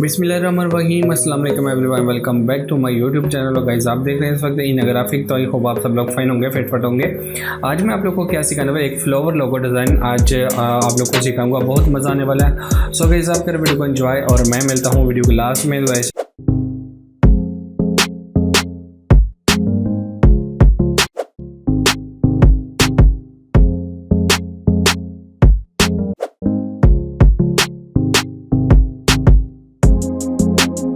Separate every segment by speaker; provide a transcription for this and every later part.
Speaker 1: बिस्मिल्लाहिर्रहमानिर्रहीम, अस्सलाम वालेकुम everyone, welcome back to my YouTube channel. और गाइस, आप देख रहे हैं इस वक्त इन ग्राफिक, तो आई होप आप सब लोग फाइन होंगे, फिट होंगे। आज मैं आप लोग को क्या सिखाने वाला, एक फ्लावर लोगो डिज़ाइन आज आप लोग को सिखाऊंगा, बहुत मज़ा आने वाला है। सो गाइस, आप कर वीडियो को एंजॉय और मैं मिलता हूँ वीडियो के लास्ट में।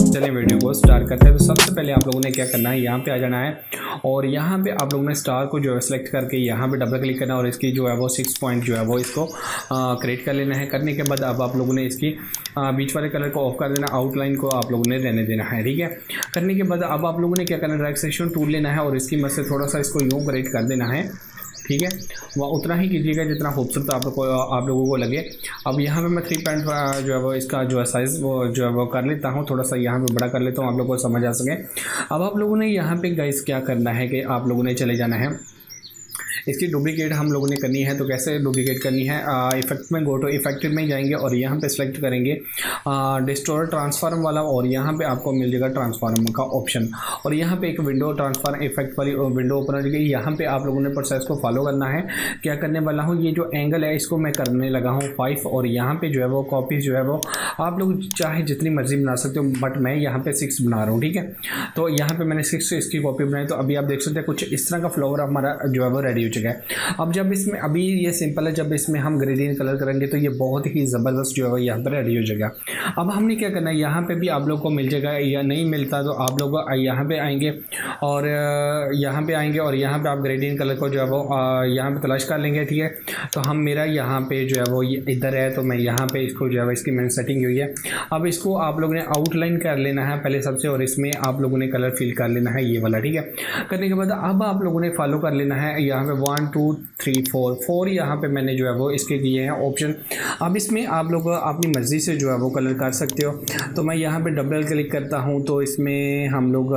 Speaker 1: चलिए वीडियो को स्टार्ट करते हैं। तो सबसे पहले आप लोगों ने क्या करना है, यहाँ पे आ जाना है और यहाँ पे आप लोगों ने स्टार को जो है सेलेक्ट करके यहाँ पे डबल क्लिक करना और इसकी जो है वो 6 पॉइंट जो है वो इसको क्रिएट कर लेना है। करने के बाद अब आप लोगों ने इसकी बीच वाले कलर को ऑफ कर देना, आउटलाइन को आप लोगों ने रहने देना है, ठीक है। करने के बाद अब आप लोगों ने क्या करना है, ड्रैग सेक्शन टूल लेना है और इसकी मदद से थोड़ा सा इसको यूँ क्रिएट कर देना है, ठीक है। वह उतना ही कीजिएगा जितना खूबसूरत आप लोगों को लगे। अब यहाँ पे मैं 3 पॉइंट जो है वो इसका जो है साइज़ वो जो है वो कर लेता हूँ, थोड़ा सा यहाँ पे बड़ा कर लेता हूँ, आप लोगों को समझ आ सके। अब आप लोगों ने यहाँ पे गाइस क्या करना है कि आप लोगों ने चले जाना है, इसकी डुप्लीकेट हम लोगों ने करनी है। तो कैसे डुप्लीकेट करनी है, इफेक्ट में गो टू इफेक्टिव में जाएंगे और यहाँ पे सेलेक्ट करेंगे डिस्टोर ट्रांसफार्म वाला और यहाँ पे आपको मिल जाएगा ट्रांसफार्म का ऑप्शन और यहाँ पे एक विंडो ट्रांसफार्म इफेक्ट वाली विंडो ओपन हो जाएगी। यहाँ पे आप लोगों ने प्रोसेस को फॉलो करना है। क्या करने वाला हूँ, ये जो एंगल है इसको मैं करने लगा हूँ 5 और यहाँ पे जो है वो कॉपी जो है वो आप लोग चाहे जितनी मर्जी बना सकते हो, बट मैं यहाँ पे 6 बना रहा हूँ, ठीक है। तो यहाँ पे मैंने 6 इसकी कॉपी बनाई। तो अभी आप देख सकते हैं कुछ इस तरह का फ्लावर हमारा जो है वो रेडी हो चुका है। अब जब इसमें अभी ये सिंपल है, जब इसमें हम ग्रेडियंट कलर करेंगे तो ये बहुत ही ज़बरदस्त जो है यहाँ पर रेडी हो जाएगा। अब हमने क्या करना है, यहाँ पे भी आप लोग को मिल जाएगा, या नहीं मिलता तो आप लोग यहाँ पे आएंगे और यहाँ पे आएंगे और यहाँ पे आप ग्रेडियंट कलर को जो है वो यहाँ पे तलाश कर लेंगे, ठीक है। तो हम मेरा यहाँ पे जो है वो इधर है, तो मैं यहाँ पे इसको जो है इसकी मैंने सेटिंग हुई है। अब इसको आप लोगों ने आउटलाइन कर लेना है पहले सबसे और इसमें आप लोगों ने कलर फिल कर लेना है, ये वाला, ठीक है। करने के बाद अब आप लोगों ने फॉलो कर लेना है यहाँ पे 1 2 3 4 यहाँ पे मैंने जो है वो इसके दिए हैं ऑप्शन। अब इसमें आप लोग अपनी मर्ज़ी से जो है वो कलर कर सकते हो। तो मैं यहाँ पे डबल क्लिक करता हूँ तो इसमें हम लोग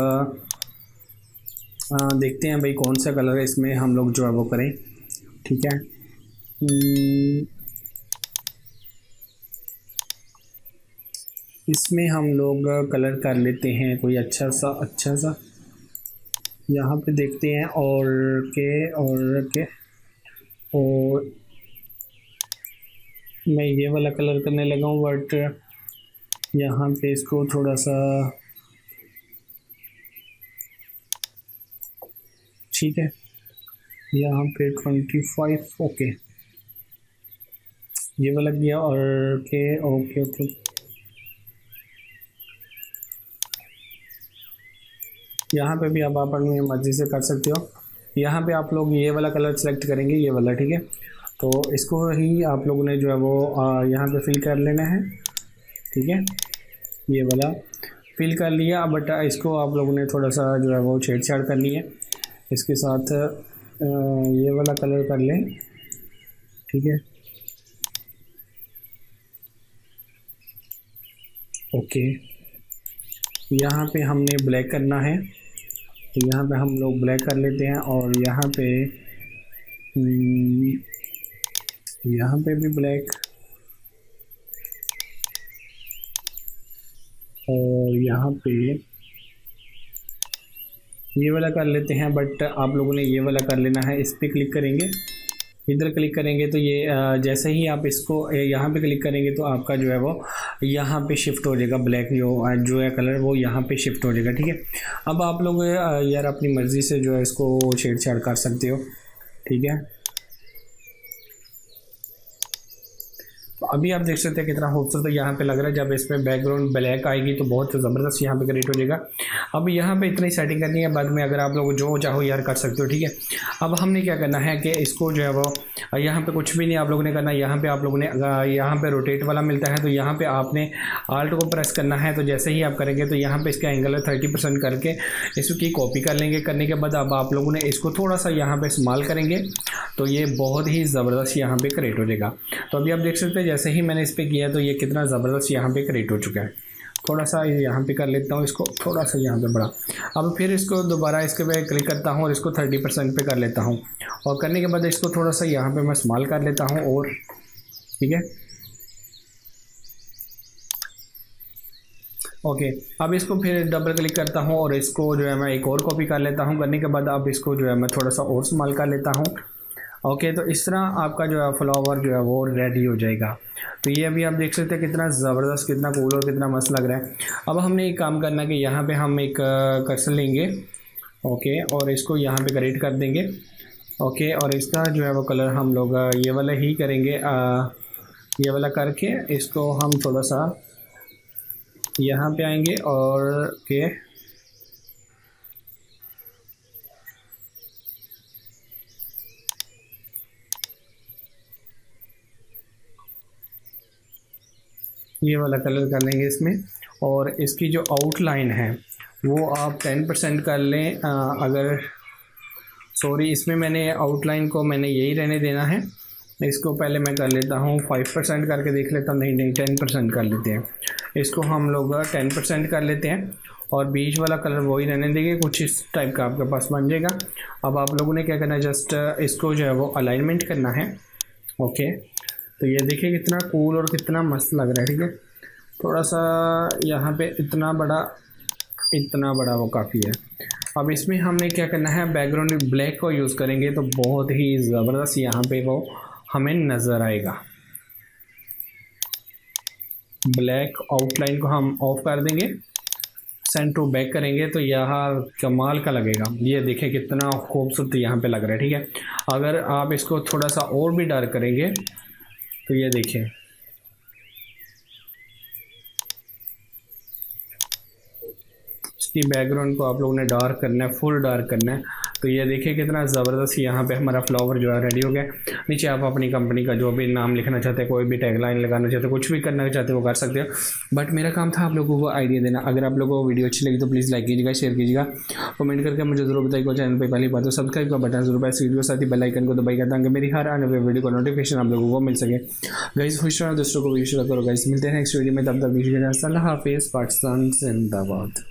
Speaker 1: देखते हैं भाई कौन सा कलर है इसमें हम लोग जो है वो करें, ठीक है। इसमें हम लोग कलर कर लेते हैं कोई अच्छा सा यहाँ पे देखते हैं और मैं ये वाला कलर करने लगा हूँ, बट यहाँ पे इसको थोड़ा सा, ठीक है, यहाँ पे 25, ओके, ये वाला किया और ओके यहाँ पे भी आप अपनी मर्ज़ी से कर सकते हो। यहाँ पे आप लोग ये वाला कलर सेलेक्ट करेंगे, ये वाला, ठीक है। तो इसको ही आप लोगों ने जो है वो यहाँ पे फिल कर लेना है, ठीक है। ये वाला फिल कर लिया, बट इसको आप लोगों ने थोड़ा सा जो है वो छेड़छाड़ करनी है इसके साथ। ये वाला कलर कर लें, ठीक है, ओके। यहाँ पे हमने ब्लैक करना है, तो यहाँ पे हम लोग ब्लैक कर लेते हैं और यहाँ पे भी ब्लैक और यहाँ पे ये वाला कर लेते हैं, बट आप लोगों ने ये वाला कर लेना है। इस पर क्लिक करेंगे, इधर क्लिक करेंगे तो ये जैसे ही आप इसको यहाँ पे क्लिक करेंगे तो आपका जो है वो यहाँ पे शिफ्ट हो जाएगा, ब्लैक जो है कलर वो यहाँ पे शिफ्ट हो जाएगा, ठीक है। अब आप लोग यार अपनी मर्ज़ी से जो है इसको छेड़छाड़ कर सकते हो, ठीक है। तो अभी आप देख सकते हैं कितना खूबसूरत यहाँ पे लग रहा है। जब इसमें बैकग्राउंड ब्लैक आएगी तो बहुत ज़बरदस्त यहाँ पे क्रिएट हो जाएगा। अब यहाँ पे इतनी सेटिंग करनी है, बाद में अगर आप लोग जो चाहो यार कर सकते हो, ठीक है। अब हमने क्या करना है कि इसको जो है वो यहाँ पे कुछ भी नहीं आप लोगों ने करना। यहाँ पे आप लोगों ने यहाँ पे रोटेट वाला मिलता है, तो यहाँ पे आपने आल्ट को प्रेस करना है। तो जैसे ही आप करेंगे तो यहाँ पे इसका एंगल है 30% करके इसकी कॉपी कर लेंगे। करने के बाद अब आप लोगों ने इसको थोड़ा सा यहाँ पे इस्तेमाल करेंगे तो ये बहुत ही ज़बरदस्त यहाँ पे क्रिएट हो जाएगा। तो अभी आप देख सकते हैं जैसे ही मैंने इस पर किया तो ये कितना ज़बरदस्त यहाँ पे क्रिएट हो चुका है। थोड़ा सा यहाँ पे कर लेता हूँ इसको, थोड़ा सा यहाँ पे बड़ा। अब फिर इसको दोबारा इसके पे क्लिक करता हूँ और इसको 30% पे कर लेता हूँ और करने के बाद इसको थोड़ा सा यहाँ पे मैं इस्तेमाल कर लेता हूँ और ठीक है। ओके, अब इसको फिर डबल क्लिक करता हूँ और इसको जो है मैं एक और कॉपी कर लेता हूँ। करने के बाद अब इसको जो है मैं थोड़ा सा और स्मॉल कर लेता हूँ। ओके, तो इस तरह आपका जो है फ्लावर जो है वो रेडी हो जाएगा। तो ये अभी आप देख सकते हैं कितना ज़बरदस्त, कितना कूल और कितना मस्त लग रहा है। अब हमने एक काम करना है कि यहाँ पे हम एक कर्सर लेंगे। ओके, और इसको यहाँ पे करेक्ट कर देंगे। ओके, और इसका जो है वो कलर हम लोग ये वाला ही करेंगे। ये वाला करके इसको हम थोड़ा सा यहाँ पे आएंगे और के ये वाला कलर कर लेंगे इसमें। और इसकी जो आउटलाइन है वो आप 10% कर लें। अगर सॉरी, इसमें मैंने आउटलाइन को मैंने यही रहने देना है। इसको पहले मैं कर लेता हूँ 5% करके देख लेता हूँ। नहीं 10% कर लेते हैं। इसको हम लोग 10% कर लेते हैं और बीच वाला कलर वही रहने देंगे। कुछ इस टाइप का आपके पास बन जाएगा। अब आप लोगों ने क्या करना है, जस्ट इसको जो है वो अलाइनमेंट करना है। ओके, तो ये देखिए कितना कूल और कितना मस्त लग रहा है। ठीक है, थोड़ा सा यहाँ पे इतना बड़ा वो काफ़ी है। अब इसमें हमने क्या करना है, बैकग्राउंड ब्लैक को यूज़ करेंगे तो बहुत ही ज़बरदस्त यहाँ पे वो हमें नज़र आएगा। ब्लैक आउटलाइन को हम ऑफ कर देंगे, सेंड टू बैक करेंगे तो यहाँ कमाल का लगेगा। ये देखिए कितना खूबसूरत यहाँ पे लग रहा है। ठीक है, अगर आप इसको थोड़ा सा और भी डार्क करेंगे तो ये देखिए इसकी बैकग्राउंड को आप लोगों ने डार्क करना है, फुल डार्क करना है। तो ये देखिए कितना ज़बरदस्त यहाँ पे हमारा फ्लावर जो है रेडी हो गया। नीचे आप अपनी कंपनी का जो भी नाम लिखना चाहते हैं, कोई भी टैगलाइन लगाना चाहते हैं, कुछ भी करना चाहते हैं वो कर सकते हो। बट मेरा काम था आप लोगों को आइडिया देना। अगर आप लोगों को वीडियो अच्छी लगी तो प्लीज़ लाइक कीजिएगा, शेयर कीजिएगा, कमेंट करके मुझे जरूर बताइएगा। चैनल पर पहली बात तो सब्सक्राइब का बटन जरूर प्रेस कीजिएगा, साथ ही बेल आइकन को दबाइएगा ताकि मेरी हर आने वाली वीडियो को नोटिफिकेशन आप लोगों को मिल सके। गाइस खुश रहो, दोस्तों को भी शेयर करो। गाइस मिलते हैं नेक्स्ट वीडियो में, तब तक अल्लाह हाफिज़। पाकिस्तान जिंदाबाद।